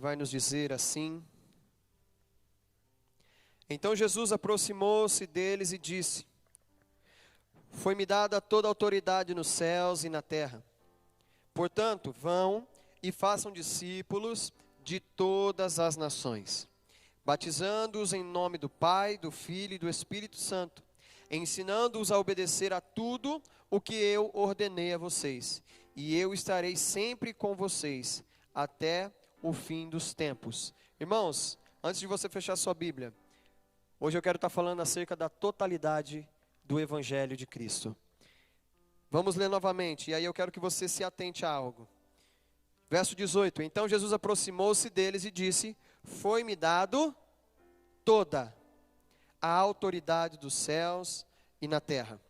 vai nos dizer assim: Então Jesus aproximou-se deles e disse: Foi-me dada toda a autoridade nos céus e na terra. Portanto, vão e façam discípulos de todas as nações, batizando-os em nome do Pai, do Filho e do Espírito Santo, ensinando-os a obedecer a tudo o que eu ordenei a vocês. E eu estarei sempre com vocês até o fim dos tempos. Irmãos, antes de você fechar sua Bíblia, hoje eu quero estar falando acerca da totalidade do Evangelho de Cristo. Vamos ler novamente, e aí eu quero que você se atente a algo. Verso 18: Então Jesus aproximou-se deles e disse: Foi-me dado toda a autoridade dos céus e na terra.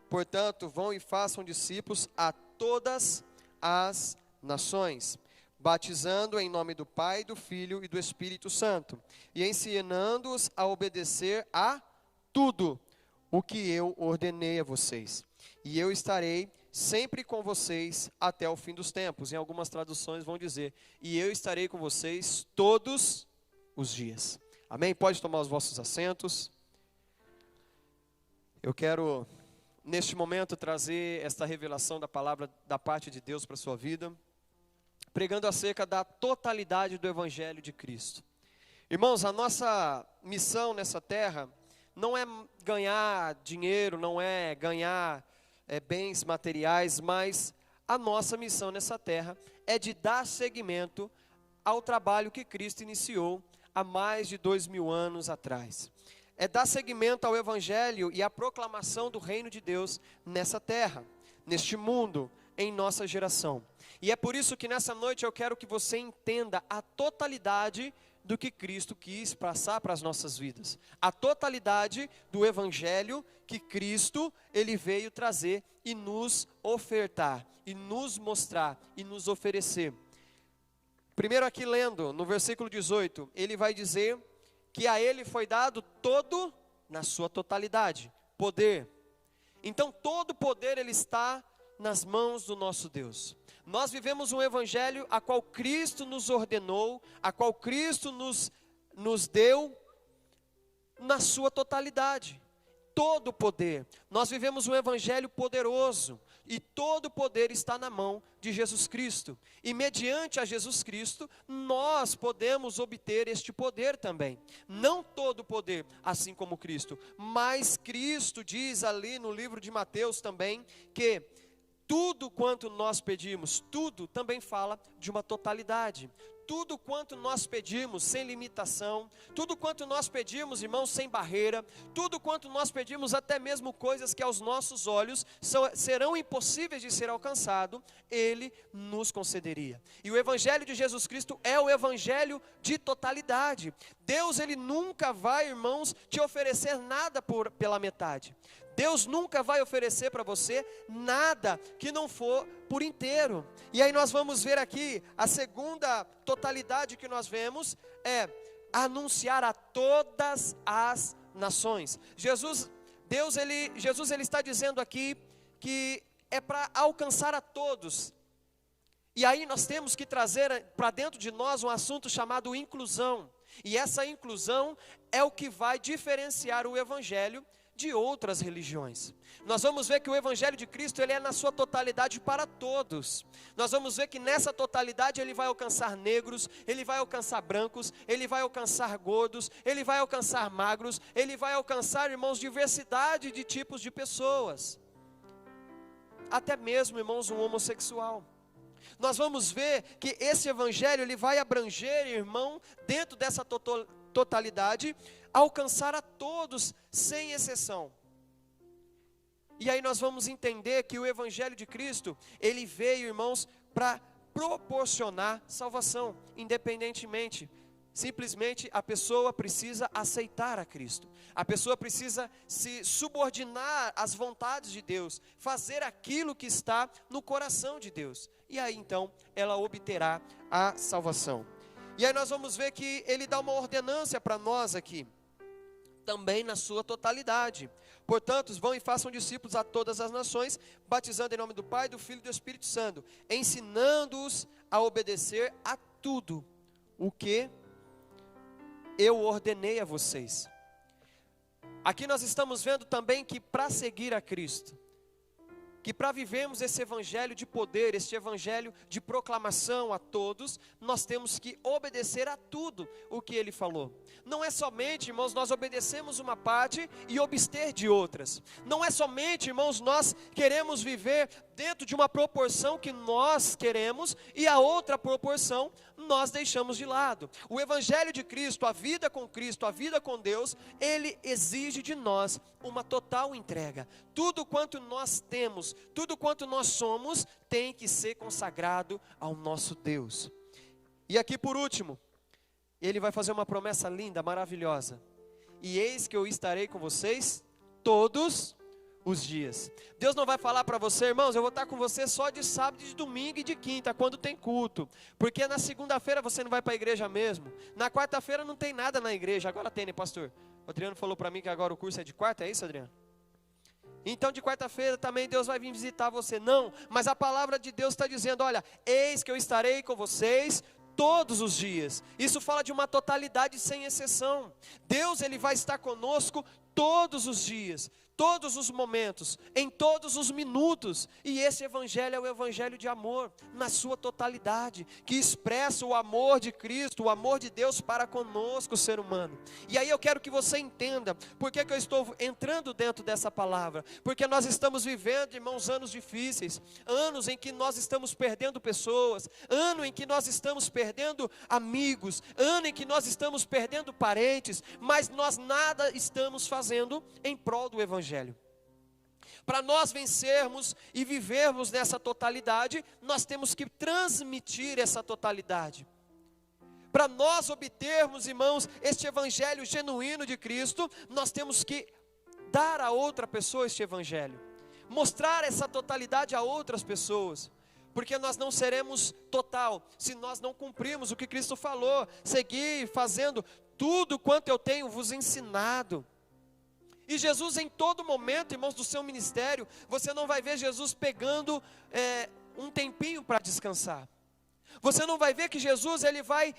Portanto, vão e façam discípulos a todas as nações, batizando em nome do Pai, do Filho e do Espírito Santo, e ensinando-os a obedecer a tudo o que eu ordenei a vocês. E eu estarei sempre com vocês até o fim dos tempos. Em algumas traduções vão dizer: e eu estarei com vocês todos os dias. Amém? Pode tomar os vossos assentos. Eu quero, neste momento, trazer esta revelação da palavra da parte de Deus para a sua vida, pregando acerca da totalidade do Evangelho de Cristo. Irmãos, a nossa missão nessa terra não é ganhar dinheiro, não é ganhar bens materiais, mas a nossa missão nessa terra é de dar seguimento ao trabalho que Cristo iniciou há mais de 2000 anos atrás. É dar seguimento ao Evangelho e à proclamação do reino de Deus nessa terra, neste mundo, em nossa geração. E é por isso que nessa noite eu quero que você entenda a totalidade do que Cristo quis passar para as nossas vidas. A totalidade do Evangelho que Cristo, Ele veio trazer e nos ofertar, e nos mostrar, e nos oferecer. Primeiro aqui lendo, no versículo 18, ele vai dizer que a Ele foi dado todo, na sua totalidade, poder. Então todo poder Ele está nas mãos do nosso Deus. Nós vivemos um Evangelho a qual Cristo nos ordenou, a qual Cristo nos deu na sua totalidade. Todo o poder. Nós vivemos um Evangelho poderoso e todo o poder está na mão de Jesus Cristo. E mediante a Jesus Cristo, nós podemos obter este poder também. Não todo o poder, assim como Cristo, mas Cristo diz ali no livro de Mateus também que tudo quanto nós pedimos, tudo também fala de uma totalidade. Tudo quanto nós pedimos sem limitação, tudo quanto nós pedimos, irmãos, sem barreira, tudo quanto nós pedimos, até mesmo coisas que aos nossos olhos serão impossíveis de ser alcançado, Ele nos concederia. E o Evangelho de Jesus Cristo é o Evangelho de totalidade. Deus, Ele nunca vai, irmãos, te oferecer nada pela metade. Deus nunca vai oferecer para você nada que não for por inteiro. E aí nós vamos ver aqui, a segunda totalidade que nós vemos é anunciar a todas as nações. Jesus ele está dizendo aqui que é para alcançar a todos. E aí nós temos que trazer para dentro de nós um assunto chamado inclusão. E essa inclusão é o que vai diferenciar o Evangelho de outras religiões. Nós vamos ver que o Evangelho de Cristo, ele é na sua totalidade para todos. Nós vamos ver que nessa totalidade ele vai alcançar negros, ele vai alcançar brancos, ele vai alcançar gordos, ele vai alcançar magros, ele vai alcançar, irmãos, diversidade de tipos de pessoas. Até mesmo, irmãos, um homossexual. Nós vamos ver que esse Evangelho, ele vai abranger, irmão, dentro dessa totalidade, alcançar a todos, sem exceção. E aí nós vamos entender que o Evangelho de Cristo, ele veio, irmãos, para proporcionar salvação, independentemente. Simplesmente a pessoa precisa aceitar a Cristo. A pessoa precisa se subordinar às vontades de Deus, fazer aquilo que está no coração de Deus. E aí então ela obterá a salvação. E aí nós vamos ver que ele dá uma ordenância para nós aqui, também na sua totalidade. Portanto, vão e façam discípulos a todas as nações, batizando em nome do Pai, do Filho e do Espírito Santo, ensinando-os a obedecer a tudo o que eu ordenei a vocês. Aqui nós estamos vendo também que para seguir a Cristo, que para vivermos esse evangelho de poder, este evangelho de proclamação a todos, nós temos que obedecer a tudo o que ele falou. Não é somente, irmãos, nós obedecemos uma parte e abster de outras. Não é somente, irmãos, nós queremos viver dentro de uma proporção que nós queremos e a outra proporção nós deixamos de lado. O evangelho de Cristo, a vida com Cristo, a vida com Deus, ele exige de nós uma total entrega. Tudo quanto nós temos, tudo quanto nós somos, tem que ser consagrado ao nosso Deus. E aqui por último, ele vai fazer uma promessa linda, maravilhosa. E eis que eu estarei com vocês todos os dias. Deus não vai falar para você, irmãos, eu vou estar com você só de sábado, de domingo e de quinta, quando tem culto. Porque na segunda-feira você não vai para a igreja mesmo. Na quarta-feira não tem nada na igreja. Agora tem, né, pastor? O Adriano falou para mim que agora o curso é de quarta, é isso, Adriano? Então de quarta-feira também Deus vai vir visitar você. Não, mas a palavra de Deus está dizendo, olha, eis que eu estarei com vocês todos os dias. Isso fala de uma totalidade sem exceção. Deus, ele vai estar conosco todos os dias, todos os momentos, em todos os minutos. E esse evangelho é o evangelho de amor, na sua totalidade, que expressa o amor de Cristo, o amor de Deus para conosco, o ser humano. E aí eu quero que você entenda, por que eu estou entrando dentro dessa palavra, porque nós estamos vivendo, irmãos, anos difíceis, anos em que nós estamos perdendo pessoas, ano em que nós estamos perdendo amigos, ano em que nós estamos perdendo parentes, mas nós nada estamos fazendo em prol do evangelho. Para nós vencermos e vivermos nessa totalidade, nós temos que transmitir essa totalidade. Para nós obtermos, irmãos, este evangelho genuíno de Cristo, nós temos que dar a outra pessoa este evangelho, mostrar essa totalidade a outras pessoas, porque nós não seremos total se nós não cumprirmos o que Cristo falou, seguir fazendo tudo quanto eu tenho vos ensinado. E Jesus, em todo momento, irmãos, do seu ministério, você não vai ver Jesus pegando um tempinho para descansar. Você não vai ver que Jesus, ele vai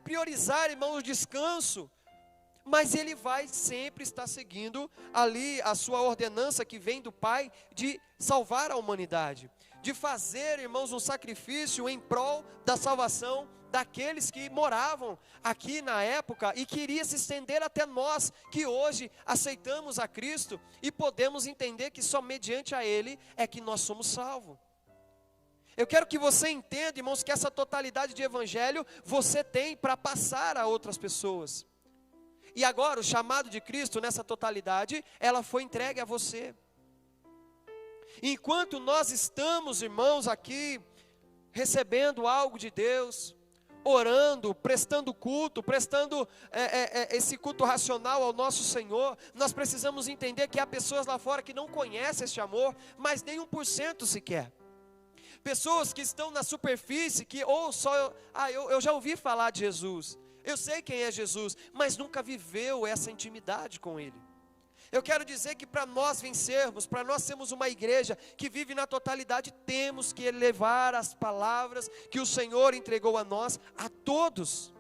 priorizar, irmãos, o descanso. Mas ele vai sempre estar seguindo ali a sua ordenança que vem do Pai de salvar a humanidade. De fazer, irmãos, um sacrifício em prol da salvação daqueles que moravam aqui na época e queria se estender até nós, que hoje aceitamos a Cristo e podemos entender que só mediante a Ele é que nós somos salvos. Eu quero que você entenda, irmãos, que essa totalidade de evangelho você tem para passar a outras pessoas. E agora o chamado de Cristo nessa totalidade, ela foi entregue a você. Enquanto nós estamos, irmãos, aqui recebendo algo de Deus, orando, prestando culto, prestando esse culto racional ao nosso Senhor, nós precisamos entender que há pessoas lá fora que não conhecem este amor, mas nem 1% sequer. Pessoas que estão na superfície, que ou só, eu já ouvi falar de Jesus, eu sei quem é Jesus, mas nunca viveu essa intimidade com Ele. Eu quero dizer que para nós vencermos, para nós sermos uma igreja que vive na totalidade, temos que levar as palavras que o Senhor entregou a nós, a todos,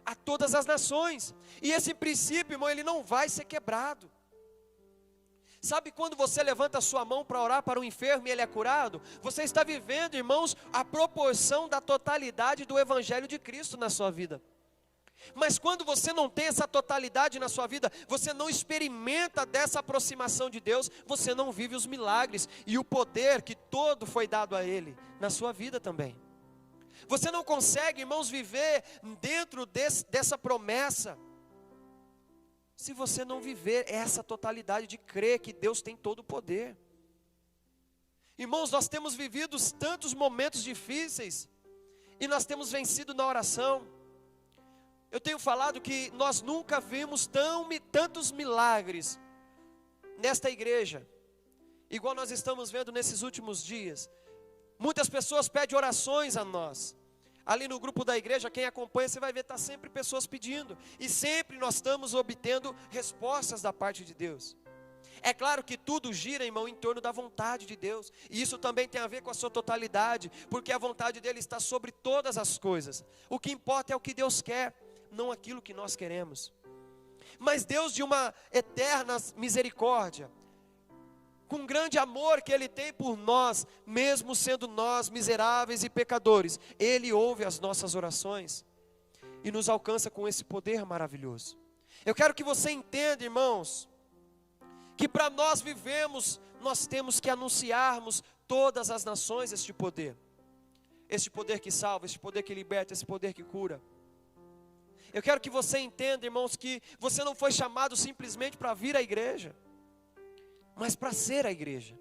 a todas as nações. E esse princípio, irmão, ele não vai ser quebrado. Sabe quando você levanta a sua mão para orar para um enfermo e ele é curado? Você está vivendo, irmãos, a proporção da totalidade do Evangelho de Cristo na sua vida. Mas quando você não tem essa totalidade na sua vida, você não experimenta dessa aproximação de Deus, você não vive os milagres e o poder que todo foi dado a Ele, na sua vida também. Você não consegue, irmãos, viver dentro dessa promessa, se você não viver essa totalidade de crer que Deus tem todo o poder. Irmãos, nós temos vivido tantos momentos difíceis, e nós temos vencido na oração. Eu tenho falado que nós nunca vimos tantos milagres nesta igreja, igual nós estamos vendo nesses últimos dias. Muitas pessoas pedem orações a nós. Ali no grupo da igreja, quem acompanha, você vai ver, está sempre pessoas pedindo. E sempre nós estamos obtendo respostas da parte de Deus. É claro que tudo gira, irmão, em torno da vontade de Deus. E isso também tem a ver com a sua totalidade, porque a vontade dele está sobre todas as coisas. O que importa é o que Deus quer, não aquilo que nós queremos. Mas Deus, de uma eterna misericórdia, com grande amor que Ele tem por nós, mesmo sendo nós miseráveis e pecadores, Ele ouve as nossas orações e nos alcança com esse poder maravilhoso. Eu quero que você entenda, irmãos, que para nós vivemos, nós temos que anunciarmos todas as nações este poder que salva, este poder que liberta, esse poder que cura. Eu quero que você entenda, irmãos, que você não foi chamado simplesmente para vir à igreja, mas para ser a igreja.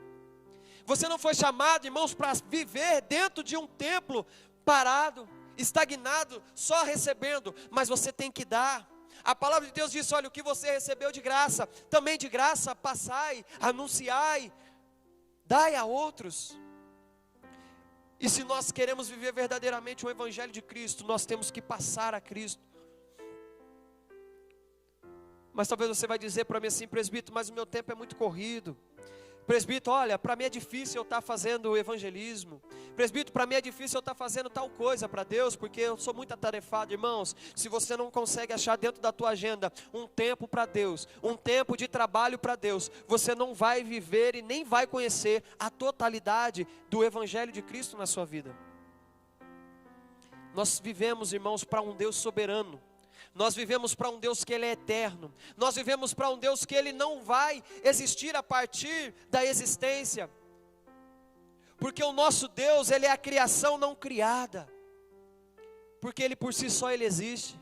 Você não foi chamado, irmãos, para viver dentro de um templo parado, estagnado, só recebendo, mas você tem que dar. A palavra de Deus diz, olha, o que você recebeu de graça, também de graça passai, anunciai, dai a outros. E se nós queremos viver verdadeiramente o Evangelho de Cristo, nós temos que passar a Cristo. Mas talvez você vai dizer para mim assim, presbítero, mas o meu tempo é muito corrido. Presbítero, olha, para mim é difícil eu estar fazendo evangelismo. Presbítero, para mim é difícil eu estar fazendo tal coisa para Deus, porque eu sou muito atarefado. Irmãos, se você não consegue achar dentro da tua agenda um tempo para Deus, um tempo de trabalho para Deus, você não vai viver e nem vai conhecer a totalidade do Evangelho de Cristo na sua vida. Nós vivemos, irmãos, para um Deus soberano. Nós vivemos para um Deus que Ele é eterno. Nós vivemos para um Deus que Ele não vai existir a partir da existência. Porque o nosso Deus, Ele é a criação não criada. Porque Ele por si só Ele existe.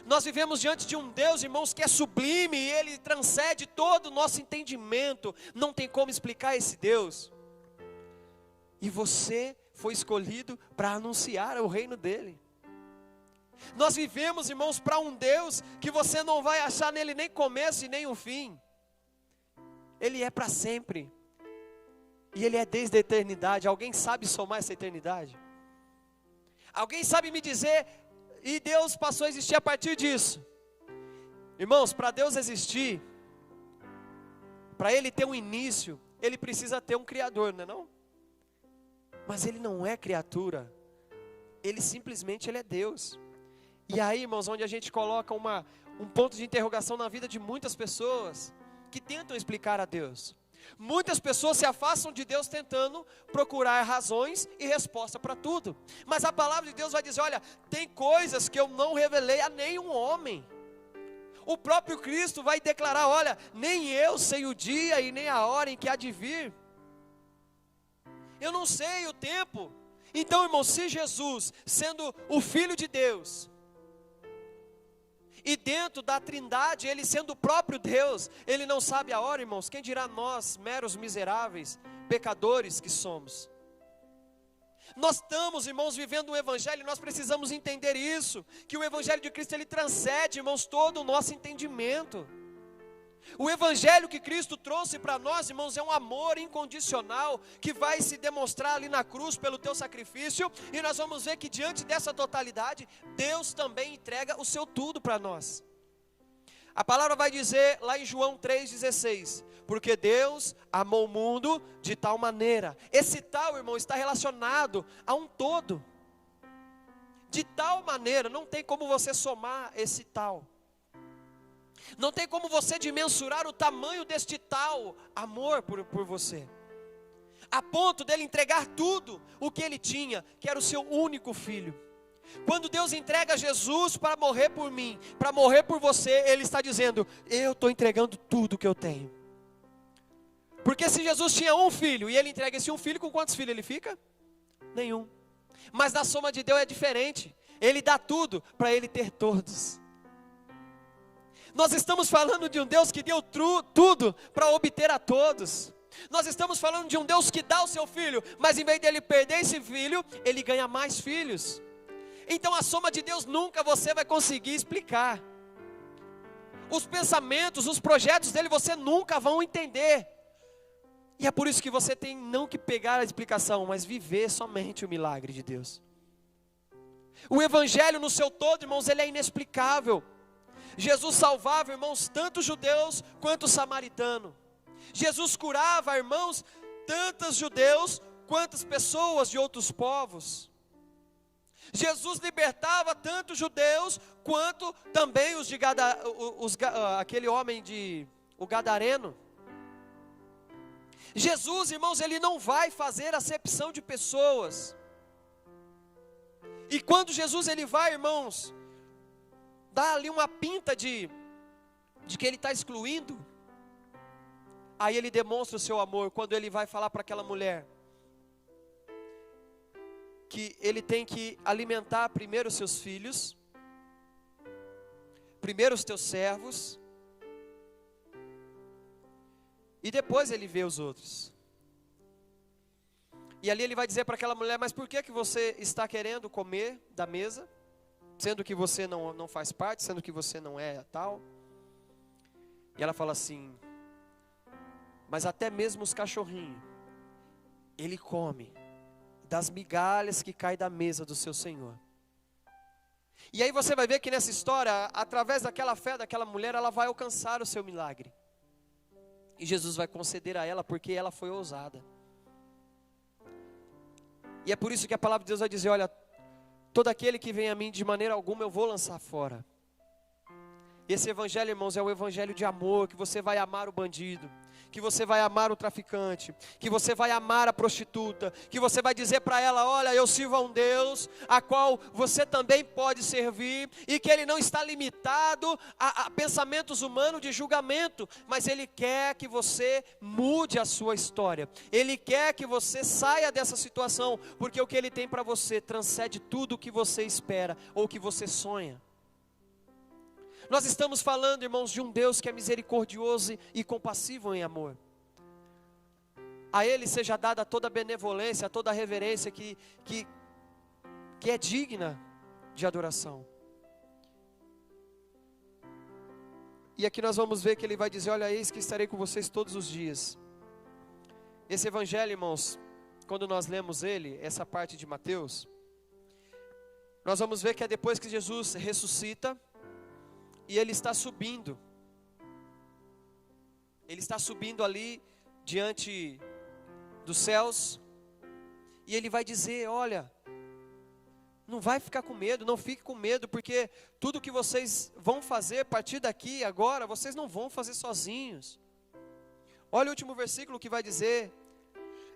Nós vivemos diante de um Deus, irmãos, que é sublime e Ele transcende todo o nosso entendimento. Não tem como explicar esse Deus. E você foi escolhido para anunciar o reino dEle. Nós vivemos, irmãos, para um Deus que você não vai achar nele nem começo e nem um fim. Ele é para sempre. E Ele é desde a eternidade. Alguém sabe somar essa eternidade? Alguém sabe me dizer, e Deus passou a existir a partir disso? Irmãos, para Deus existir, para Ele ter um início, Ele precisa ter um Criador, não é não? Mas Ele não é criatura. Ele simplesmente Ele é Deus. E aí, irmãos, onde a gente coloca um ponto de interrogação na vida de muitas pessoas que tentam explicar a Deus. Muitas pessoas se afastam de Deus tentando procurar razões e resposta para tudo. Mas a palavra de Deus vai dizer, olha, tem coisas que eu não revelei a nenhum homem. O próprio Cristo vai declarar, olha, nem eu sei o dia e nem a hora em que há de vir. Eu não sei o tempo. Então, irmãos, se Jesus, sendo o Filho de Deus, e dentro da trindade, Ele sendo o próprio Deus, Ele não sabe a hora, irmãos, quem dirá nós, meros miseráveis, pecadores que somos? Nós estamos, irmãos, vivendo um Evangelho, e nós precisamos entender isso, que o Evangelho de Cristo, ele transcende, irmãos, todo o nosso entendimento. O Evangelho que Cristo trouxe para nós, irmãos, é um amor incondicional, que vai se demonstrar ali na cruz pelo teu sacrifício, e nós vamos ver que diante dessa totalidade, Deus também entrega o seu tudo para nós. A palavra vai dizer lá em João 3,16, porque Deus amou o mundo de tal maneira. Esse tal, irmão, está relacionado a um todo. De tal maneira, não tem como você somar esse tal. Não tem como você dimensurar o tamanho deste tal amor por você. A ponto dele entregar tudo o que ele tinha, que era o seu único filho. Quando Deus entrega Jesus para morrer por mim, para morrer por você, Ele está dizendo, eu estou entregando tudo que eu tenho. Porque se Jesus tinha um filho, e Ele entrega esse um filho, com quantos filhos ele fica? Nenhum. Mas na soma de Deus é diferente. Ele dá tudo para Ele ter todos. Nós estamos falando de um Deus que deu tudo para obter a todos. Nós estamos falando de um Deus que dá o seu filho, mas em vez dele perder esse filho, Ele ganha mais filhos. Então a soma de Deus nunca você vai conseguir explicar. Os pensamentos, os projetos dele você nunca vão entender. E é por isso que você tem não que pegar a explicação, mas viver somente o milagre de Deus. O Evangelho no seu todo, irmãos, ele é inexplicável. Jesus salvava, irmãos, tanto os judeus quanto o samaritano. Jesus curava, irmãos, tantos judeus quantas pessoas de outros povos. Jesus libertava tanto judeus quanto também os de aquele homem o gadareno. Jesus, irmãos, ele não vai fazer acepção de pessoas. E quando Jesus ele vai, irmãos, dá ali uma pinta de que ele está excluindo, aí ele demonstra o seu amor, quando ele vai falar para aquela mulher, que ele tem que alimentar primeiro os seus filhos, primeiro os teus servos, e depois ele vê os outros. E ali ele vai dizer para aquela mulher, mas por que você está querendo comer da mesa, sendo que você não faz parte, sendo que você não é tal? E ela fala assim, mas até mesmo os cachorrinhos, ele come das migalhas que caem da mesa do seu Senhor. E aí você vai ver que nessa história, através daquela fé daquela mulher, ela vai alcançar o seu milagre. E Jesus vai conceder a ela, porque ela foi ousada. E é por isso que a palavra de Deus vai dizer, olha, todo aquele que vem a mim, de maneira alguma eu vou lançar fora. Esse evangelho, irmãos, é o evangelho de amor, que você vai amar o bandido, que você vai amar o traficante, que você vai amar a prostituta, que você vai dizer para ela, olha, eu sirvo a um Deus, a qual você também pode servir, e que Ele não está limitado a pensamentos humanos de julgamento, mas Ele quer que você mude a sua história, Ele quer que você saia dessa situação, porque o que Ele tem para você transcende tudo o que você espera, ou que você sonha. Nós estamos falando, irmãos, de um Deus que é misericordioso e compassivo em amor. A Ele seja dada toda a benevolência, toda a reverência que é digna de adoração. E aqui nós vamos ver que Ele vai dizer, olha, eis que estarei com vocês todos os dias. Esse evangelho, irmãos, quando nós lemos ele, essa parte de Mateus, nós vamos ver que é depois que Jesus ressuscita, e Ele está subindo. Ele está subindo ali diante dos céus. E Ele vai dizer, olha, não vai ficar com medo, não fique com medo, porque tudo que vocês vão fazer a partir daqui, agora, vocês não vão fazer sozinhos. Olha o último versículo que vai dizer,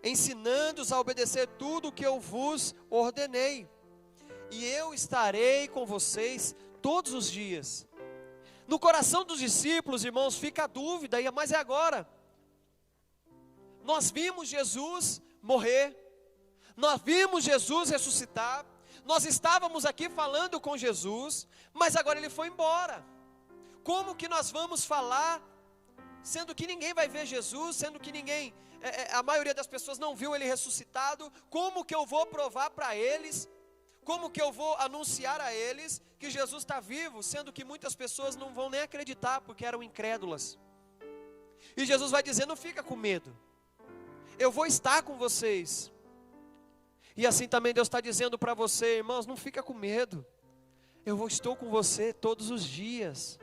ensinando-os a obedecer tudo o que eu vos ordenei, e eu estarei com vocês todos os dias. No coração dos discípulos, irmãos, fica a dúvida, mas é agora. Nós vimos Jesus morrer, nós vimos Jesus ressuscitar, nós estávamos aqui falando com Jesus, mas agora Ele foi embora. Como que nós vamos falar, sendo que ninguém vai ver Jesus, sendo que a maioria das pessoas não viu Ele ressuscitado? Como que eu vou provar para eles? Como que eu vou anunciar a eles que Jesus está vivo, sendo que muitas pessoas não vão nem acreditar, porque eram incrédulas? E Jesus vai dizer, não fica com medo, eu vou estar com vocês. E assim também Deus está dizendo para você, irmãos, não fica com medo, estou com você todos os dias.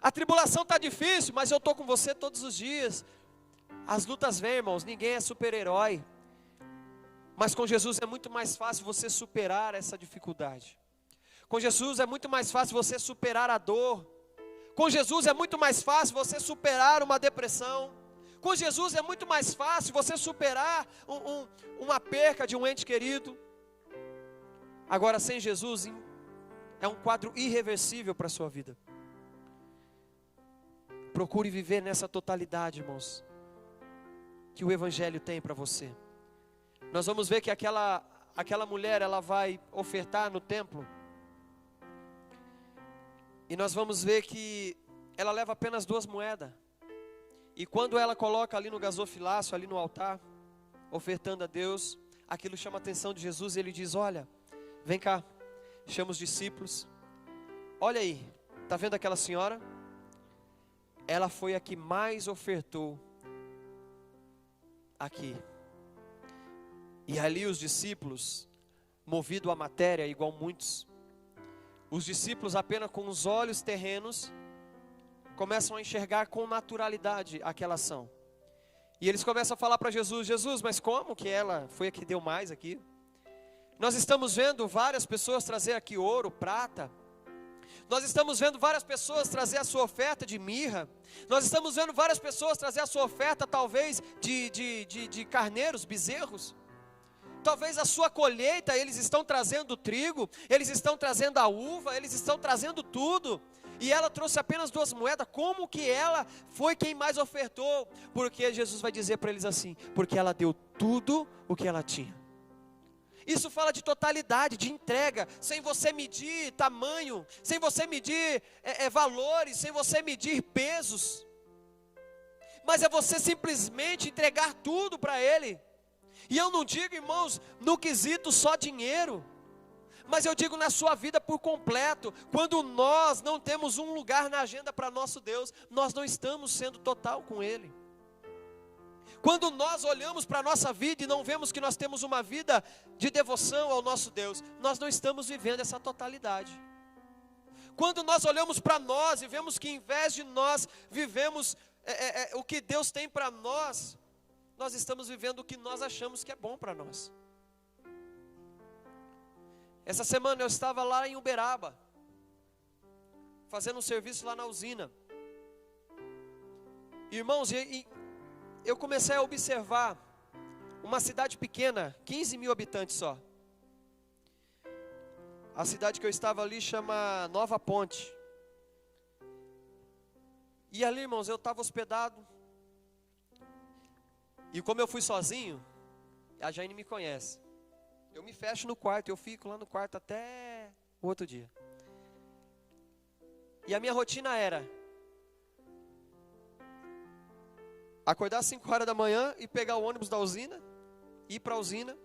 A tribulação está difícil, mas eu estou com você todos os dias. As lutas vêm, irmãos, ninguém é super-herói. Mas com Jesus é muito mais fácil você superar essa dificuldade. Com Jesus é muito mais fácil você superar a dor. Com Jesus é muito mais fácil você superar uma depressão. Com Jesus é muito mais fácil você superar uma perca de um ente querido. Agora, sem Jesus é um quadro irreversível para a sua vida. Procure viver nessa totalidade, irmãos, que o Evangelho tem para você. Nós vamos ver que aquela mulher, ela vai ofertar no templo. E nós vamos ver que ela leva apenas 2 moedas. E quando ela coloca ali no gasofilácio, ali no altar, ofertando a Deus, aquilo chama a atenção de Jesus e Ele diz, olha, vem cá, chama os discípulos. Olha aí, está vendo aquela senhora? Ela foi a que mais ofertou aqui. E ali os discípulos, movidos à matéria, igual muitos, os discípulos apenas com os olhos terrenos, começam a enxergar com naturalidade aquela ação. E eles começam a falar para Jesus: Jesus, mas como que ela foi a que deu mais aqui? Nós estamos vendo várias pessoas trazer aqui ouro, prata. Nós estamos vendo várias pessoas trazer a sua oferta de mirra. Nós estamos vendo várias pessoas trazer a sua oferta, talvez, de carneiros, bezerros. Talvez a sua colheita, eles estão trazendo trigo, eles estão trazendo a uva, eles estão trazendo tudo. E ela trouxe apenas 2 moedas. Como que ela foi quem mais ofertou? Porque Jesus vai dizer para eles assim: porque ela deu tudo o que ela tinha. Isso fala de totalidade, de entrega, sem você medir tamanho, sem você medir valores, sem você medir pesos. Mas é você simplesmente entregar tudo para Ele. E eu não digo, irmãos, no quesito só dinheiro, mas eu digo na sua vida por completo. Quando nós não temos um lugar na agenda para nosso Deus, nós não estamos sendo total com Ele. Quando nós olhamos para a nossa vida e não vemos que nós temos uma vida de devoção ao nosso Deus, nós não estamos vivendo essa totalidade. Quando nós olhamos para nós e vemos que em vez de nós vivemos o que Deus tem para nós, nós estamos vivendo o que nós achamos que é bom para nós. Essa semana eu estava lá em Uberaba, fazendo um serviço lá na usina. Irmãos, eu comecei a observar uma cidade pequena, 15 mil habitantes só. A cidade que eu estava ali chama Nova Ponte. E ali, irmãos, eu estava hospedado. E como eu fui sozinho, a Jaine me conhece. Eu me fecho no quarto, eu fico lá no quarto até o outro dia. E a minha rotina era acordar às 5 horas da manhã e pegar o ônibus da usina, ir para a usina.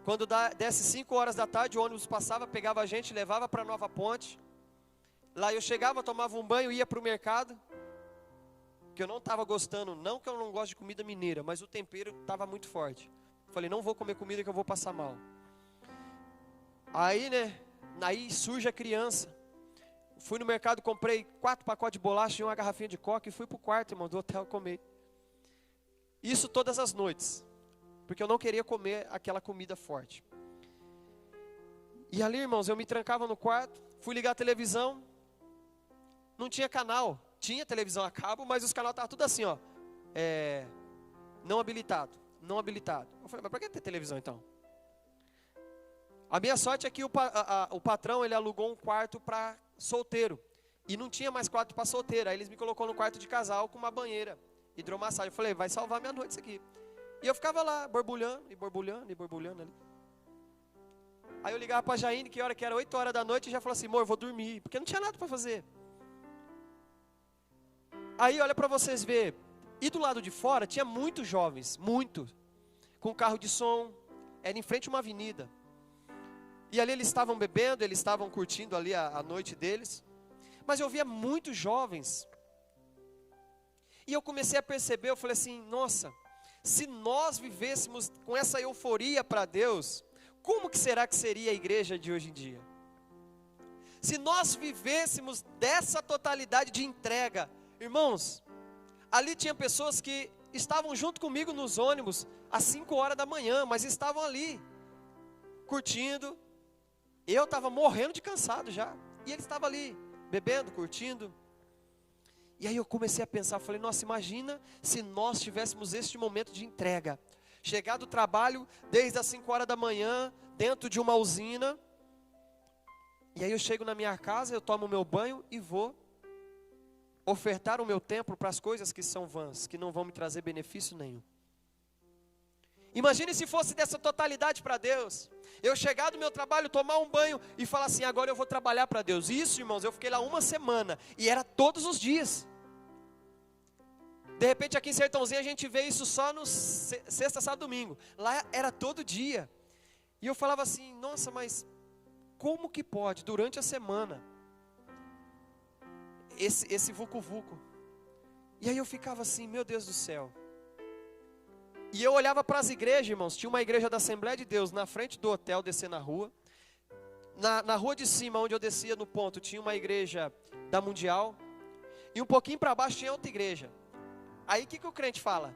Quando desse 5 horas da tarde, o ônibus passava, pegava a gente, levava para Nova Ponte. Lá eu chegava, tomava um banho, ia para o mercado, que eu não estava gostando, não que eu não gosto de comida mineira, mas o tempero estava muito forte. Falei, não vou comer comida que eu vou passar mal. Aí surge a criança. Fui no mercado, comprei 4 pacotes de bolacha e uma garrafinha de coca e fui para o quarto, irmão, do hotel comer. Isso todas as noites, porque eu não queria comer aquela comida forte. E ali, irmãos, eu me trancava no quarto, fui ligar a televisão, não tinha canal. Tinha televisão a cabo, mas os canais estavam tudo assim, ó, não habilitado, não habilitado. Eu falei, mas para que ter televisão então? A minha sorte é que o patrão, ele alugou um quarto para solteiro, e não tinha mais quarto para solteiro. Aí eles me colocou no quarto de casal com uma banheira, hidromassagem. Eu falei, vai salvar minha noite isso aqui. E eu ficava lá, borbulhando, e borbulhando, e borbulhando ali. Aí eu ligava para a Jaine, que hora que era 8 horas da noite, e já falou assim, amor, eu vou dormir, porque não tinha nada para fazer. Aí olha para vocês ver, e do lado de fora tinha muitos jovens, com carro de som, era em frente a uma avenida. E ali eles estavam bebendo, eles estavam curtindo ali a noite deles. Mas eu via muitos jovens. E eu comecei a perceber, eu falei assim, nossa, se nós vivêssemos com essa euforia para Deus, como que será que seria a igreja de hoje em dia? Se nós vivêssemos dessa totalidade de entrega, irmãos, ali tinha pessoas que estavam junto comigo nos ônibus às 5 horas da manhã, mas estavam ali, curtindo. Eu estava morrendo de cansado já, e ele estava ali, bebendo, curtindo. E aí eu comecei a pensar, falei, nossa, imagina se nós tivéssemos este momento de entrega. Chegar do trabalho desde as 5 horas da manhã, dentro de uma usina. E aí eu chego na minha casa, eu tomo o meu banho e vou ofertar o meu tempo para as coisas que são vãs, que não vão me trazer benefício nenhum. Imagine se fosse dessa totalidade para Deus. Eu chegar do meu trabalho, tomar um banho e falar assim, agora eu vou trabalhar para Deus. Isso, irmãos, eu fiquei lá uma semana e era todos os dias. De repente aqui em Sertãozinho a gente vê isso só no sexta, sábado, domingo. Lá era todo dia. E eu falava assim, nossa, mas como que pode, durante a semana, esse vucu-vucu? E aí eu ficava assim, meu Deus do céu. E eu olhava para as igrejas, irmãos, tinha uma igreja da Assembleia de Deus na frente do hotel, descer na rua. Na rua de cima, onde eu descia no ponto, tinha uma igreja da Mundial. E um pouquinho para baixo tinha outra igreja. Aí o que o crente fala?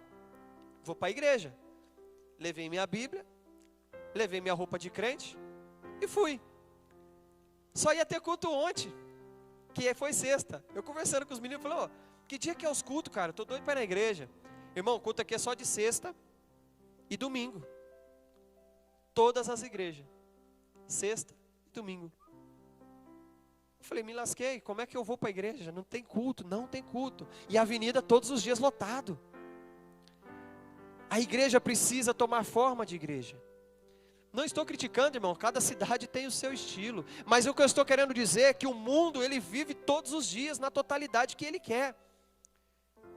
Vou para a igreja. Levei minha Bíblia, levei minha roupa de crente e fui. Só ia ter culto ontem, que foi sexta. Eu conversando com os meninos, falei, que dia que é os cultos, cara? Estou doido para ir na igreja. Irmão, o culto aqui é só de sexta e domingo. Todas as igrejas. Sexta e domingo. Eu falei, me lasquei, como é que eu vou para a igreja? Não tem culto, não tem culto. E a avenida todos os dias lotado. A igreja precisa tomar forma de igreja. Não estou criticando, irmão, cada cidade tem o seu estilo. Mas o que eu estou querendo dizer é que o mundo, ele vive todos os dias na totalidade que ele quer.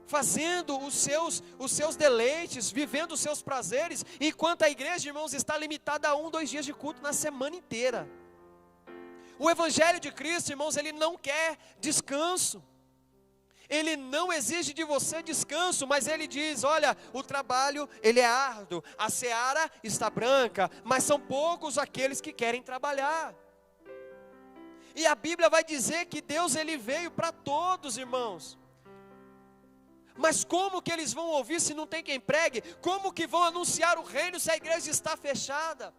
Fazendo os seus deleites, vivendo os seus prazeres. Enquanto a igreja, irmãos, está limitada a 1, 2 dias de culto na semana inteira. O Evangelho de Cristo, irmãos, ele não quer descanso. Ele não exige de você descanso, mas ele diz, olha, o trabalho, ele é árduo, a seara está branca, mas são poucos aqueles que querem trabalhar. E a Bíblia vai dizer que Deus, ele veio para todos, irmãos. Mas como que eles vão ouvir se não tem quem pregue? Como que vão anunciar o reino se a igreja está fechada?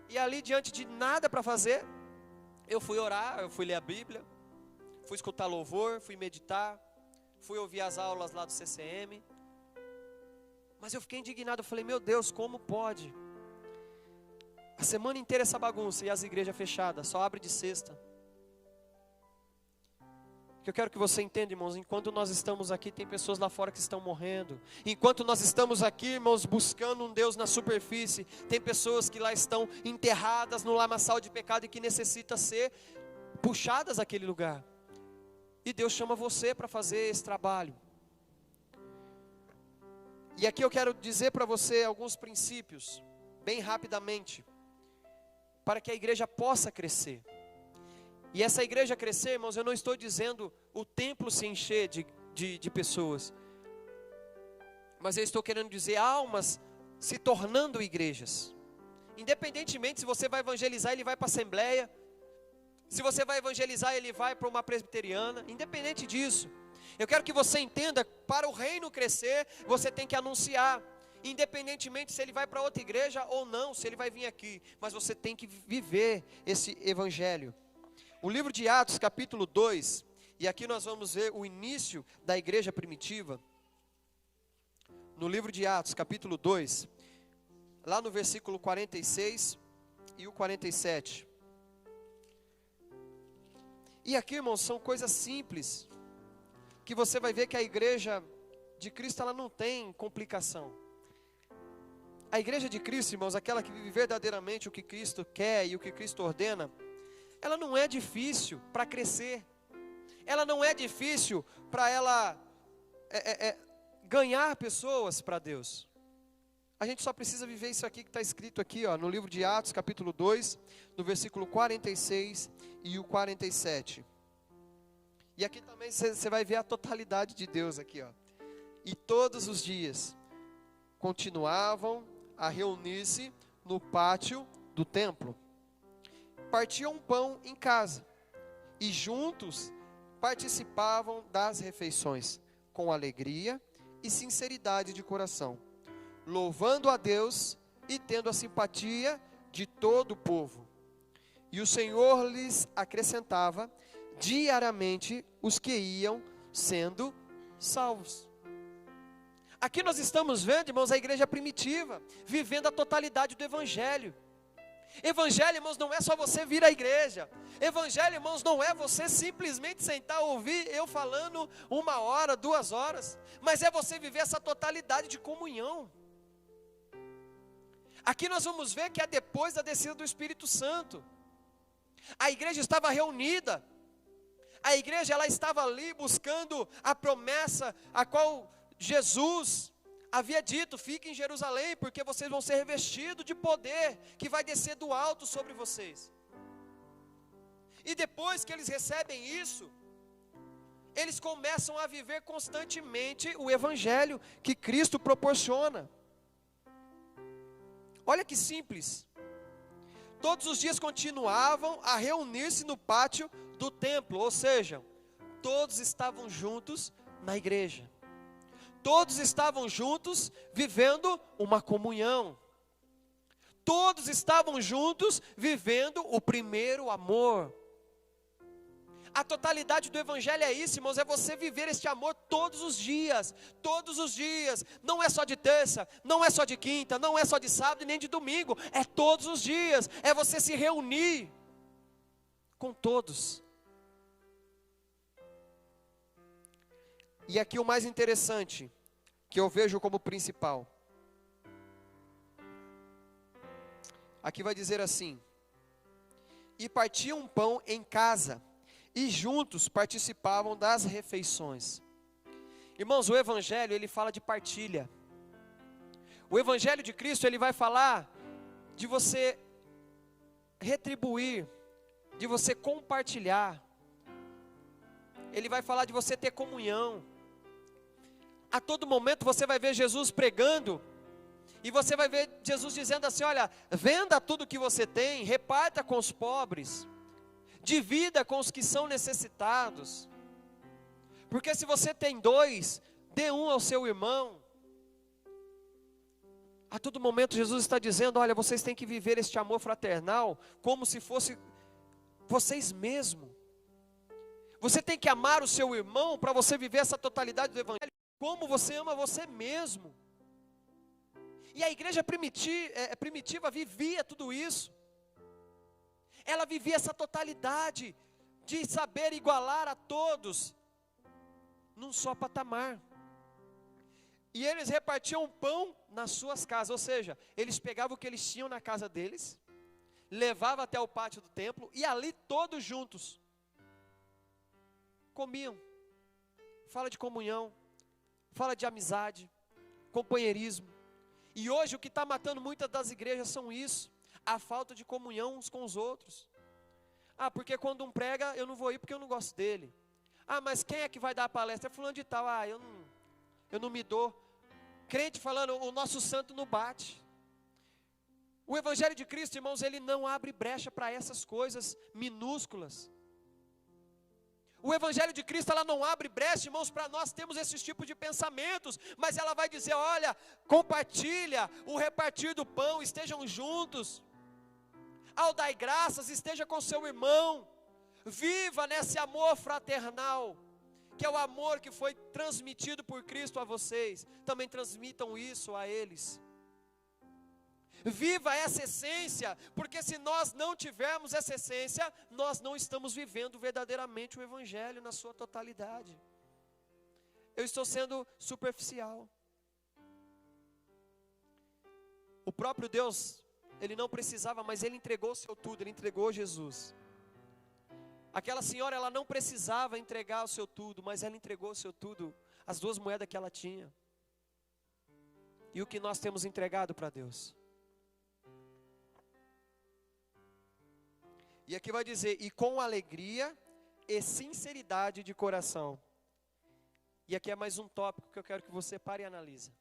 E ali, diante de nada para fazer, eu fui orar, eu fui ler a Bíblia, fui escutar louvor, fui meditar, fui ouvir as aulas lá do CCM. Mas eu fiquei indignado, eu falei, meu Deus, como pode? A semana inteira essa bagunça e as igrejas fechadas, só abre de sexta. O que eu quero que você entenda, irmãos, enquanto nós estamos aqui, tem pessoas lá fora que estão morrendo. Enquanto nós estamos aqui, irmãos, buscando um Deus na superfície, tem pessoas que lá estão enterradas no lamaçal de pecado e que necessitam ser puxadas daquele lugar. E Deus chama você para fazer esse trabalho. E aqui eu quero dizer para você alguns princípios, bem rapidamente, para que a igreja possa crescer. E essa igreja crescer, irmãos, eu não estou dizendo o templo se encher de pessoas, mas eu estou querendo dizer almas se tornando igrejas. Independentemente se você vai evangelizar, ele vai para a assembleia. Se você vai evangelizar, ele vai para uma presbiteriana. Independente disso, eu quero que você entenda, para o reino crescer, você tem que anunciar. Independentemente se ele vai para outra igreja ou não, se ele vai vir aqui. Mas você tem que viver esse evangelho. O livro de Atos, capítulo 2, e aqui nós vamos ver o início da igreja primitiva. No livro de Atos, capítulo 2, lá no versículo 46 e o 47. E aqui, irmãos, são coisas simples, que você vai ver que a igreja de Cristo, ela não tem complicação. A igreja de Cristo, irmãos, aquela que vive verdadeiramente o que Cristo quer e o que Cristo ordena, ela não é difícil para crescer. Ela não é difícil para ela ganhar pessoas para Deus. A gente só precisa viver isso aqui que está escrito aqui, no livro de Atos, capítulo 2, no versículo 46 e o 47. E aqui também você vai ver a totalidade de Deus aqui, E todos os dias continuavam a reunir-se no pátio do templo. Partiam pão em casa e juntos participavam das refeições com alegria e sinceridade de coração, louvando a Deus e tendo a simpatia de todo o povo. E o Senhor lhes acrescentava diariamente os que iam sendo salvos. Aqui nós estamos vendo, irmãos, a igreja primitiva, vivendo a totalidade do evangelho. Evangelho, irmãos, não é só você vir à igreja. Evangelho, irmãos, não é você simplesmente sentar e ouvir eu falando 1 hora, 2 horas. Mas é você viver essa totalidade de comunhão. Aqui nós vamos ver que é depois da descida do Espírito Santo. A igreja estava reunida. A igreja, ela estava ali buscando a promessa a qual Jesus havia dito: fiquem em Jerusalém, porque vocês vão ser revestidos de poder que vai descer do alto sobre vocês. E depois que eles recebem isso, eles começam a viver constantemente o evangelho que Cristo proporciona. Olha que simples. Todos os dias continuavam a reunir-se no pátio do templo, ou seja, todos estavam juntos na igreja. Todos estavam juntos vivendo uma comunhão. Todos estavam juntos vivendo o primeiro amor. A totalidade do evangelho é isso, irmãos, é você viver este amor todos os dias, não é só de terça, não é só de quinta, não é só de sábado e nem de domingo, é todos os dias, é você se reunir com todos. E aqui o mais interessante, que eu vejo como principal, aqui vai dizer assim: e partiam um pão em casa, e juntos participavam das refeições. Irmãos, o evangelho, ele fala de partilha. O evangelho de Cristo, ele vai falar de você retribuir, de você compartilhar. Ele vai falar de você ter comunhão. A todo momento você vai ver Jesus pregando, e você vai ver Jesus dizendo assim: olha, venda tudo que você tem, reparta com os pobres, divida com os que são necessitados, porque se você tem 2, dê um ao seu irmão. A todo momento Jesus está dizendo: olha, vocês têm que viver este amor fraternal como se fosse vocês mesmos. Você tem que amar o seu irmão para você viver essa totalidade do evangelho como você ama você mesmo. E a igreja primitiva vivia tudo isso. Ela vivia essa totalidade de saber igualar a todos num só patamar. E eles repartiam pão nas suas casas, ou seja, eles pegavam o que eles tinham na casa deles, levavam até o pátio do templo, e ali todos juntos comiam. Fala de comunhão, fala de amizade, companheirismo. E hoje o que está matando muitas das igrejas são isso: a falta de comunhão uns com os outros. Ah, porque quando um prega, eu não vou ir porque eu não gosto dele. Ah, mas quem é que vai dar a palestra? É fulano de tal. Ah, eu não me dou. Crente falando, o nosso santo não bate. O evangelho de Cristo, irmãos, ele não abre brecha para essas coisas minúsculas. O evangelho de Cristo, ela não abre brecha, irmãos, para nós termos esses tipos de pensamentos, mas ela vai dizer: olha, compartilha, o repartir do pão, estejam juntos. Ao dar graças, esteja com seu irmão. Viva nesse amor fraternal, que é o amor que foi transmitido por Cristo a vocês. Também transmitam isso a eles. Viva essa essência, porque se nós não tivermos essa essência, nós não estamos vivendo verdadeiramente o evangelho na sua totalidade. Eu estou sendo superficial. O próprio Deus, ele não precisava, mas ele entregou o seu tudo, ele entregou Jesus. Aquela senhora, ela não precisava entregar o seu tudo, mas ela entregou o seu tudo, as 2 moedas que ela tinha. E o que nós temos entregado para Deus? E aqui vai dizer: e com alegria e sinceridade de coração. E aqui é mais um tópico que eu quero que você pare e analise.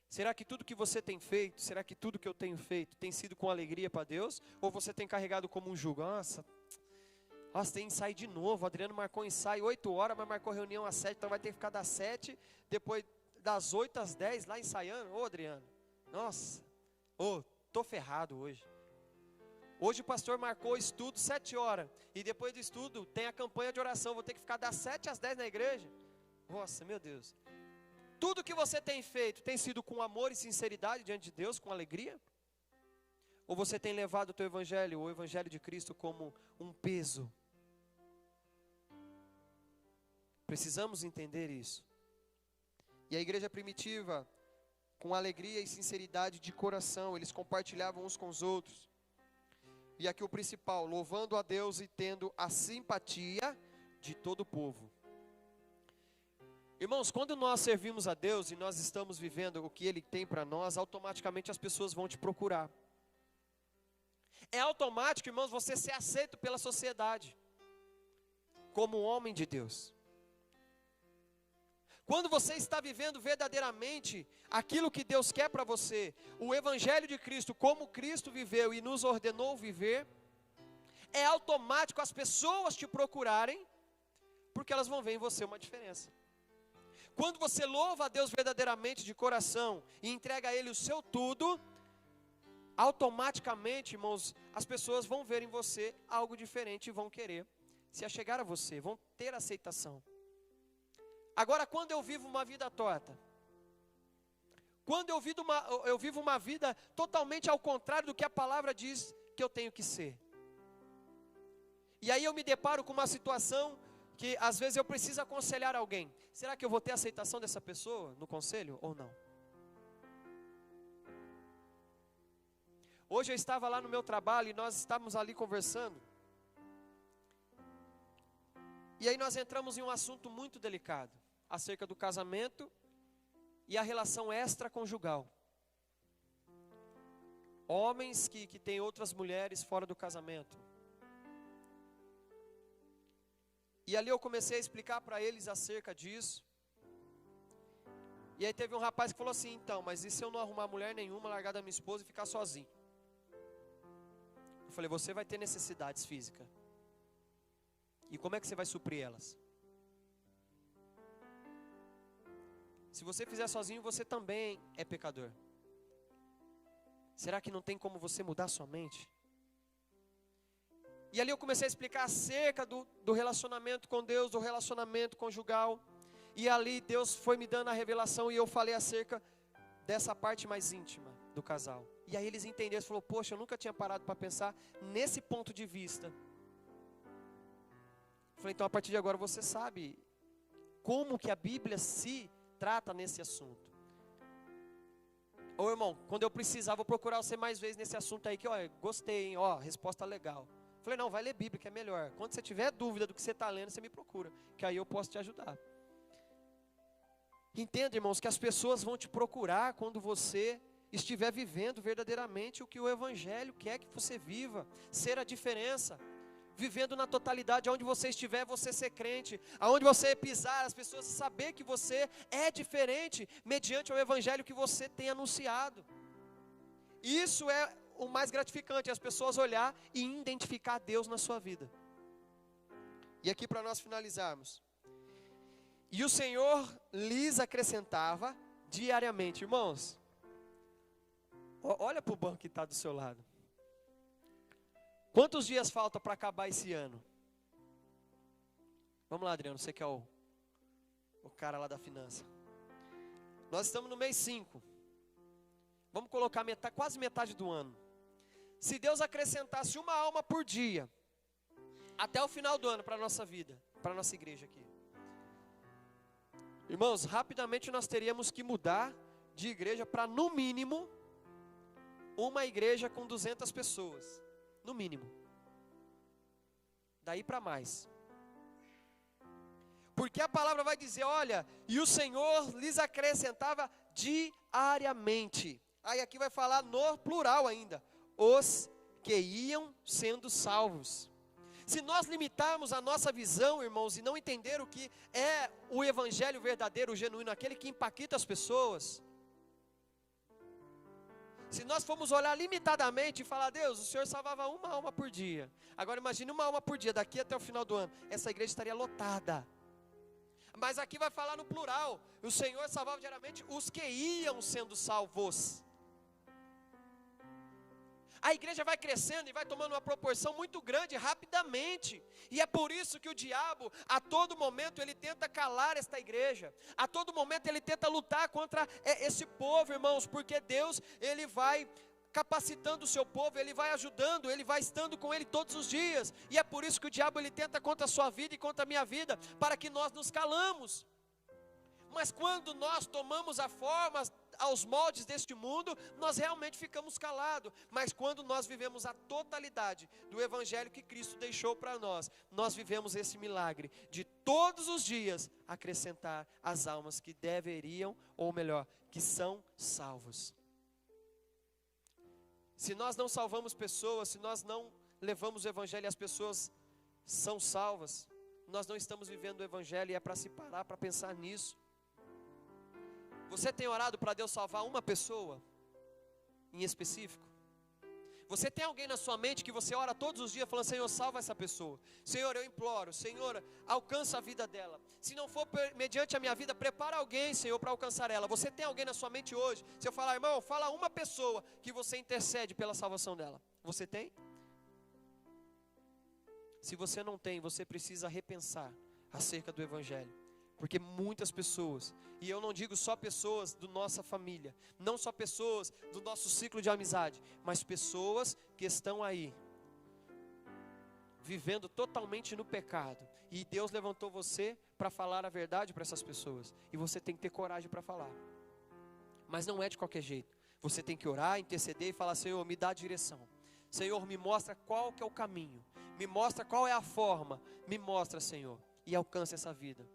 Será que tudo que você tem feito, será que tudo que eu tenho feito tem sido com alegria para Deus? Ou você tem carregado como um jugo? Nossa, tem ensaio de novo, o Adriano marcou ensaio 8 horas, mas marcou reunião às 7, então vai ter que ficar das 7, depois das 8 às 10 lá ensaiando. Ô Adriano, nossa, tô ferrado hoje. Hoje o pastor marcou estudo 7 horas, e depois do estudo tem a campanha de oração, vou ter que ficar das 7 às 10 na igreja. Nossa, meu Deus. Tudo que você tem feito tem sido com amor e sinceridade diante de Deus, com alegria? Ou você tem levado o teu evangelho, o evangelho de Cristo, como um peso? Precisamos entender isso. E a igreja primitiva, com alegria e sinceridade de coração, eles compartilhavam uns com os outros. E aqui o principal: louvando a Deus e tendo a simpatia de todo o povo. Irmãos, quando nós servimos a Deus e nós estamos vivendo o que Ele tem para nós, automaticamente as pessoas vão te procurar. É automático, irmãos, você ser aceito pela sociedade como um homem de Deus. Quando você está vivendo verdadeiramente aquilo que Deus quer para você, o evangelho de Cristo, como Cristo viveu e nos ordenou viver, é automático as pessoas te procurarem, porque elas vão ver em você uma diferença. Quando você louva a Deus verdadeiramente de coração e entrega a Ele o seu tudo, automaticamente, irmãos, as pessoas vão ver em você algo diferente e vão querer se achegar a você, vão ter aceitação. Agora, quando eu vivo uma vida torta, quando eu vivo uma vida totalmente ao contrário do que a palavra diz que eu tenho que ser, e aí eu me deparo com uma situação que às vezes eu preciso aconselhar alguém, será que eu vou ter a aceitação dessa pessoa no conselho ou não? Hoje eu estava lá no meu trabalho e nós estávamos ali conversando. E aí nós entramos em um assunto muito delicado, acerca do casamento e a relação extraconjugal. Homens que têm outras mulheres fora do casamento. E ali eu comecei a explicar para eles acerca disso. E aí teve um rapaz que falou assim, então, mas e se eu não arrumar mulher nenhuma, largar da minha esposa e ficar sozinho? Eu falei, você vai ter necessidades físicas. E como é que você vai suprir elas? Se você fizer sozinho, você também é pecador. Será que não tem como você mudar sua mente? E ali eu comecei a explicar acerca do relacionamento com Deus, do relacionamento conjugal. E ali Deus foi me dando a revelação e eu falei acerca dessa parte mais íntima do casal. E aí eles entenderam, eles falaram, poxa, eu nunca tinha parado para pensar nesse ponto de vista. Eu falei, então a partir de agora você sabe como que a Bíblia se trata nesse assunto. Ô irmão, quando eu precisar, vou procurar você mais vezes nesse assunto aí, que ó, gostei, hein, ó, resposta legal. Eu falei, não, vai ler Bíblia que é melhor. Quando você tiver dúvida do que você está lendo, você me procura, que aí eu posso te ajudar. Entenda, irmãos, que as pessoas vão te procurar quando você estiver vivendo verdadeiramente o que o Evangelho quer que você viva, ser a diferença, vivendo na totalidade, aonde você estiver, você ser crente, aonde você pisar, as pessoas saber que você é diferente, mediante o Evangelho que você tem anunciado. Isso é o mais gratificante, as pessoas olhar e identificar Deus na sua vida. E aqui para nós finalizarmos, e o Senhor lhes acrescentava diariamente, irmãos, olha para o banco que está do seu lado. Quantos dias falta para acabar esse ano? Vamos lá, Adriano, você que é o cara lá da finança. Nós estamos no mês 5. Vamos colocar quase metade do ano. Se Deus acrescentasse uma alma por dia, até o final do ano para a nossa vida, para a nossa igreja aqui. Irmãos, rapidamente nós teríamos que mudar de igreja para, no mínimo, uma igreja com 200 pessoas. No mínimo. Daí para mais. Porque a palavra vai dizer, olha, e o Senhor lhes acrescentava diariamente. Aí aqui vai falar no plural ainda. Os que iam sendo salvos. Se nós limitarmos a nossa visão, irmãos, e não entender o que é o evangelho verdadeiro, o genuíno, aquele que impacta as pessoas. Se nós formos olhar limitadamente e falar, Deus, o Senhor salvava uma alma por dia. Agora imagine uma alma por dia, daqui até o final do ano. Essa igreja estaria lotada. Mas aqui vai falar no plural. O Senhor salvava diariamente os que iam sendo salvos. A igreja vai crescendo e vai tomando uma proporção muito grande rapidamente. E é por isso que o diabo, a todo momento, ele tenta calar esta igreja. A todo momento ele tenta lutar contra esse povo, irmãos. Porque Deus, ele vai capacitando o seu povo, ele vai ajudando, ele vai estando com ele todos os dias. E é por isso que o diabo, ele tenta contra a sua vida e contra a minha vida, para que nós nos calamos. Mas quando nós tomamos a forma, aos moldes deste mundo, nós realmente ficamos calados. Mas quando nós vivemos a totalidade do evangelho que Cristo deixou para nós, nós vivemos esse milagre de todos os dias acrescentar as almas que deveriam, ou melhor, que são salvos. Se nós não salvamos pessoas, se nós não levamos o evangelho e as pessoas são salvas, nós não estamos vivendo o evangelho, e é para se parar para pensar nisso. Você tem orado para Deus salvar uma pessoa em específico? Você tem alguém na sua mente que você ora todos os dias falando: Senhor, salva essa pessoa. Senhor, eu imploro. Senhor, alcança a vida dela. Se não for mediante a minha vida, prepara alguém, Senhor, para alcançar ela. Você tem alguém na sua mente hoje? Se eu falar: irmão, fala uma pessoa que você intercede pela salvação dela. Você tem? Se você não tem, você precisa repensar acerca do Evangelho. Porque muitas pessoas, e eu não digo só pessoas da nossa família, não só pessoas do nosso ciclo de amizade, mas pessoas que estão aí, vivendo totalmente no pecado. E Deus levantou você para falar a verdade para essas pessoas. E você tem que ter coragem para falar. Mas não é de qualquer jeito. Você tem que orar, interceder e falar: Senhor, me dá a direção. Senhor, me mostra qual que é o caminho. Me mostra qual é a forma. Me mostra, Senhor. E alcança essa vida.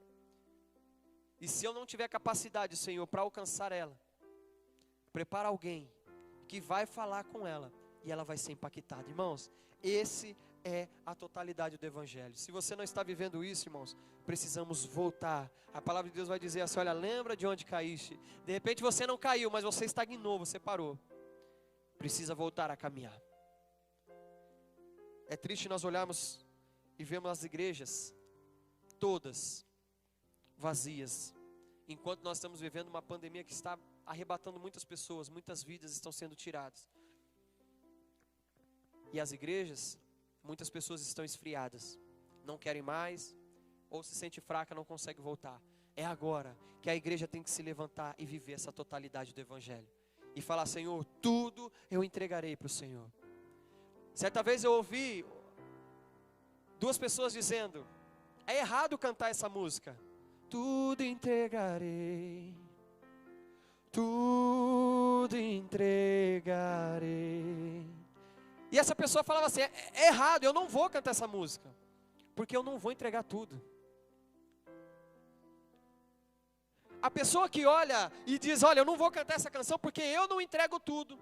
E se eu não tiver capacidade, Senhor, para alcançar ela, prepara alguém que vai falar com ela e ela vai ser impactada. Irmãos, esse é a totalidade do Evangelho. Se você não está vivendo isso, irmãos, precisamos voltar. A palavra de Deus vai dizer assim: olha, lembra de onde caíste. De repente você não caiu, mas você estagnou, você parou. Precisa voltar a caminhar. É triste nós olharmos e vemos as igrejas todas vazias, enquanto nós estamos vivendo uma pandemia que está arrebatando muitas pessoas, muitas vidas estão sendo tiradas. E as igrejas, muitas pessoas estão esfriadas, não querem mais, ou se sente fraca, não consegue voltar. É agora que a igreja tem que se levantar e viver essa totalidade do Evangelho. E falar: Senhor, tudo eu entregarei para o Senhor. Certa vez eu ouvi duas pessoas dizendo: é errado cantar essa música. Tudo entregarei, tudo entregarei. E essa pessoa falava assim: é errado, eu não vou cantar essa música, porque eu não vou entregar tudo. A pessoa que olha e diz: olha, eu não vou cantar essa canção porque eu não entrego tudo.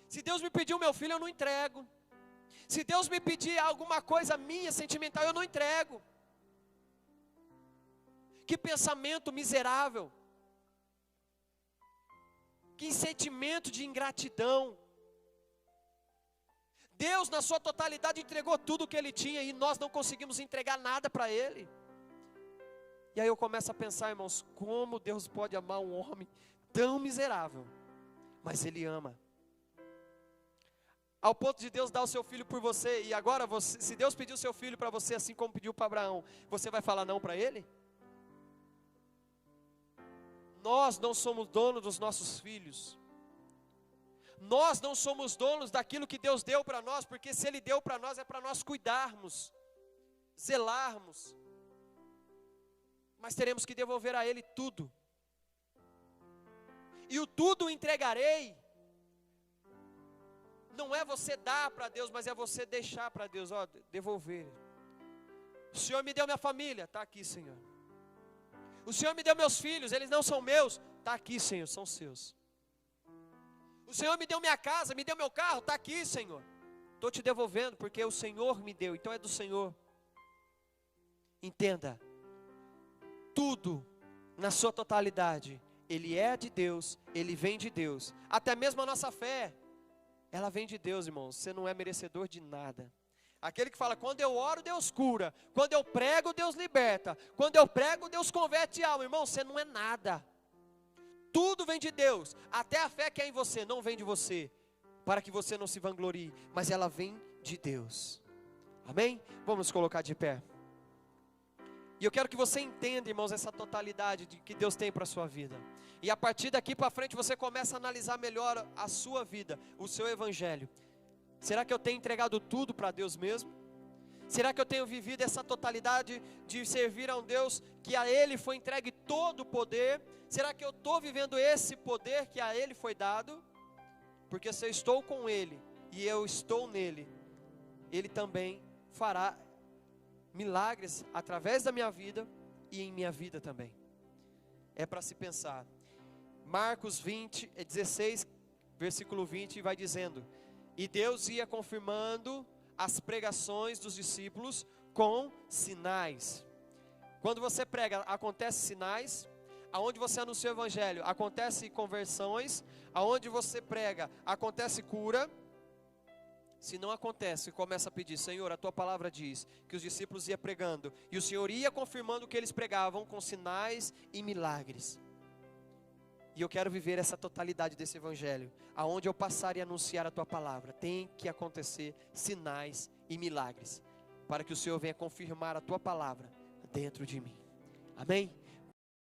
Se Deus me pedir o meu filho, eu não entrego. Se Deus me pedir alguma coisa minha, sentimental, eu não entrego. Que pensamento miserável. Que sentimento de ingratidão. Deus na sua totalidade entregou tudo o que Ele tinha e nós não conseguimos entregar nada para Ele. E aí eu começo a pensar, irmãos, como Deus pode amar um homem tão miserável, mas Ele ama. Ao ponto de Deus dar o seu filho por você, e agora você, se Deus pediu o seu filho para você, assim como pediu para Abraão, você vai falar não para Ele? Nós não somos donos dos nossos filhos. Nós não somos donos daquilo que Deus deu para nós, porque se Ele deu para nós é para nós cuidarmos, zelarmos. Mas teremos que devolver a Ele tudo. E o tudo entregarei, não é você dar para Deus, mas é você deixar para Deus, devolver. O Senhor me deu minha família, está aqui, Senhor. O Senhor me deu meus filhos, eles não são meus, está aqui, Senhor, são seus. O Senhor me deu minha casa, me deu meu carro, está aqui, Senhor. Estou te devolvendo, porque o Senhor me deu, então é do Senhor. Entenda, tudo, na sua totalidade, Ele é de Deus, Ele vem de Deus. Até mesmo a nossa fé, ela vem de Deus, irmãos. Você não é merecedor de nada. Aquele que fala: quando eu oro, Deus cura. Quando eu prego, Deus liberta. Quando eu prego, Deus converte alma. Irmão, você não é nada. Tudo vem de Deus. Até a fé que é em você não vem de você, para que você não se vanglorie, mas ela vem de Deus. Amém? Vamos nos colocar de pé. E eu quero que você entenda, irmãos, essa totalidade de que Deus tem para a sua vida. E a partir daqui para frente você começa a analisar melhor a sua vida, o seu evangelho. Será que eu tenho entregado tudo para Deus mesmo? Será que eu tenho vivido essa totalidade de servir a um Deus que a Ele foi entregue todo o poder? Será que eu estou vivendo esse poder que a Ele foi dado? Porque se eu estou com Ele e eu estou nele, Ele também fará milagres através da minha vida e em minha vida também. É para se pensar. Marcos 16, versículo 20 vai dizendo: e Deus ia confirmando as pregações dos discípulos com sinais. Quando você prega, acontece sinais. Aonde você anuncia o evangelho, acontece conversões. Aonde você prega, acontece cura. Se não acontece, começa a pedir: Senhor, a tua palavra diz que os discípulos iam pregando, e o Senhor ia confirmando o que eles pregavam com sinais e milagres. E eu quero viver essa totalidade desse evangelho. Aonde eu passar e anunciar a tua palavra, tem que acontecer sinais e milagres, para que o Senhor venha confirmar a tua palavra dentro de mim. Amém?